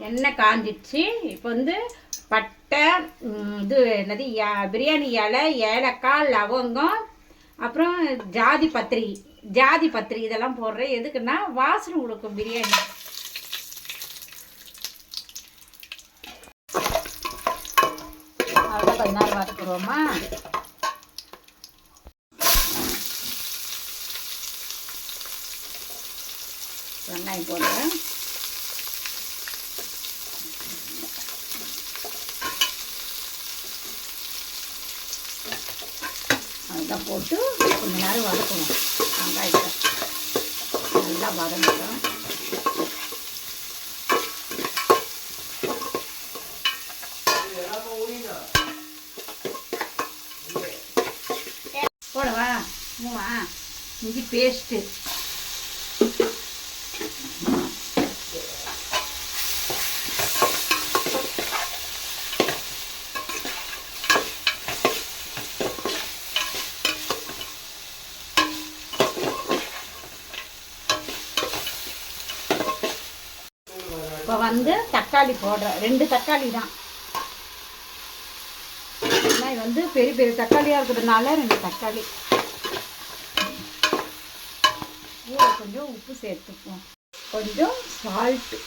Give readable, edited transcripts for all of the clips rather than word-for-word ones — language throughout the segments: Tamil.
எண்ணெய் காஞ்சிடுச்சு. இப்போ வந்து பட்டை, இது என்னது, பிரியாணி இலை, ஏலக்காய், லவங்கம், அப்புறம் ஜாதி பத்திரி இதெல்லாம் போடுறேன். எதுக்குன்னா வாசனை கொடுக்கும் பிரியாணி. அவ்வளோதான், கொஞ்ச நேரம் வதக்குறோமா. வெங்காயம் போடுறேன். அதுதான் போட்டு கொஞ்ச நேரம் வதக்கணும். வெங்காயத்தை நல்லா வதங்கட்டும். போடவா மூவா இஞ்சி பேஸ்ட்டு, இப்போ வந்து தக்காளி போடுறேன். 2 தக்காளி தான். இது வந்து பெரிய பெரிய தக்காளியாக இருக்கிறதுனால 2 தக்காளி. கொஞ்சம் உப்பு சேர்த்துப்போம், கொஞ்சம் சால்ட்டு.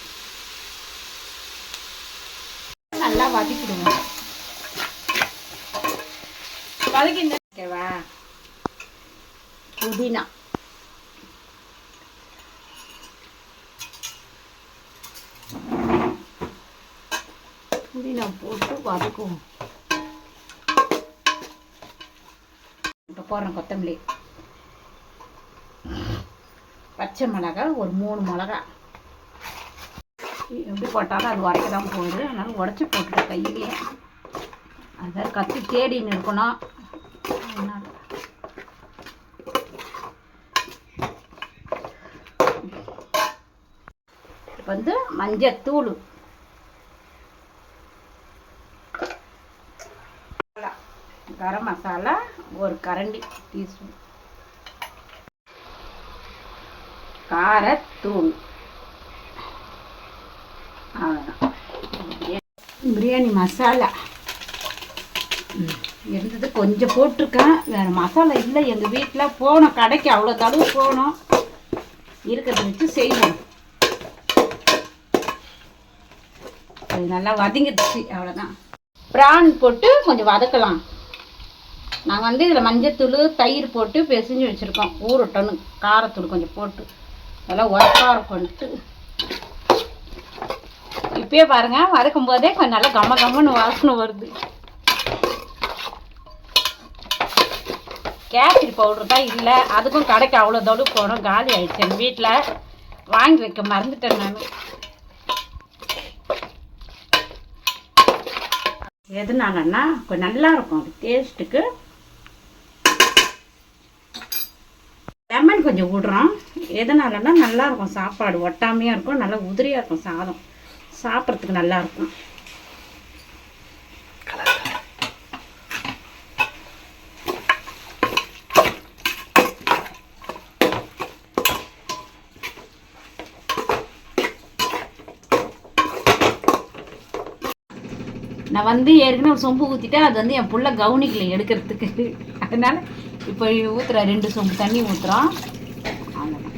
நல்லா வதக்கிடுவோம். ஓகேவா. புதினா, புதினா போட்டு வதக்குவோம். இப்போ போடுறேன் கொத்தமல்லி, பச்சை மிளகாய் ஒரு 3 மிளகா. எப்படி போட்டாலும் அது உரைக்க தான் போகுது. அதனால உடச்சி போட்டுட்டு கையிலேயே அதை கத்தி தேடின்னு இருக்கணும். அதனால இப்போ வந்து மஞ்சத்தூள், கரம் மசாலா ஒரு கரண்டி டீஸ்பூன், காரத்தூள், அவ்வளோதான். பிரியாணி மசாலா இருந்தது கொஞ்சம் போட்டிருக்கேன். வேறு மசாலா இல்லை எங்கள் வீட்டில். போனோம் கடைக்கு, அவ்வளோ தடவை போனோம், இருக்கிறத வச்சு செய்வோம். அது நல்லா வதங்கிடுச்சு, அவ்வளோதான். பிரான் போட்டு கொஞ்சம் வதக்கலாம். நாங்கள் வந்து இதில் மஞ்சத்தூள், தயிர் போட்டு பிசைஞ்சு வச்சுருக்கோம். ஊறட்டணும். காரத்தூள் கொஞ்சம் போட்டு அதெல்லாம் உரப்பாக இருக்கும்ட்டு. இப்பயே பாருங்கள், வதக்கும் போதே கொஞ்சம் நல்லா கம்மன்னு வாசனை வருது. கேசரி பவுடர் தான் இல்லை, அதுக்கும் கடைக்கு அவ்வளோ தடவை போனோம், காலி ஆயிடுச்சு. எங்கள் வீட்டில் வாங்கி வைக்க மறந்துட்டேன் நான். எதுனாலன்னா கொஞ்சம் நல்லா இருக்கும் அது டேஸ்ட்டுக்கு. லெமன் கொஞ்சம் விடுறோம். எதனாலன்னா நல்லா இருக்கும், சாப்பாடு ஒட்டாமையாக இருக்கும், நல்லா உதிரியாக இருக்கும், சாதம் சாப்பிட்றதுக்கு நல்லா இருக்கும். நான் வந்து ஏற்கனவே ஒரு சொம்பு ஊற்றிட்டேன். அது வந்து என் புள்ள கவுனிக்கலை எடுக்கிறதுக்கு. அதனால் இப்போ ஊற்றுறேன், 2 சொம்பு தண்ணி ஊற்றுறோம். அவ்வளோதான்,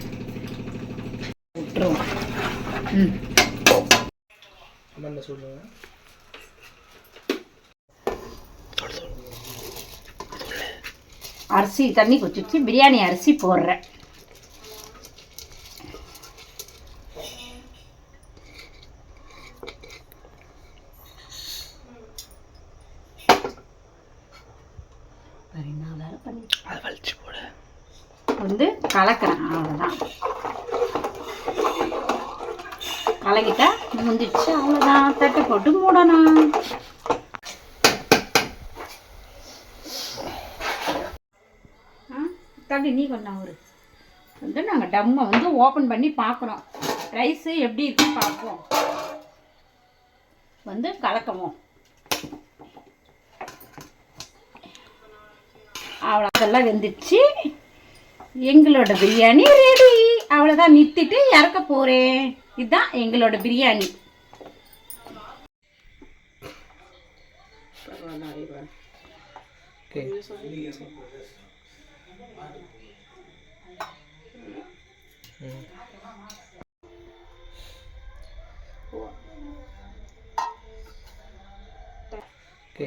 விட்டுருவோம். அரிசி தண்ணி கொதிச்சு பிரியாணி அரிசி போடுறேன். வந்து கலக்கிறேன், அவ்வளோதான். கலக்கிட்டா முந்திடுச்சு, அவ்வளோதான். தட்டை போட்டு மூடணும். தம்பி நீ கொஞ்சம் ஒரு வந்து நாங்கள் டம்மை வந்து ஓப்பன் பண்ணி பார்க்குறோம். ரைஸு எப்படி இருக்குன்னு பார்ப்போம். வந்து கலக்கவும். அவ்வளோ அதெல்லாம் வெந்துச்சு. எங்களோட பிரியாணி ரெடி. அவ்வளோதான், நிறுத்திட்டு இறக்க போகிறேன். இதுதான் எங்களோட பிரியாணி. அவ்வளோதான் இவன். Okay okay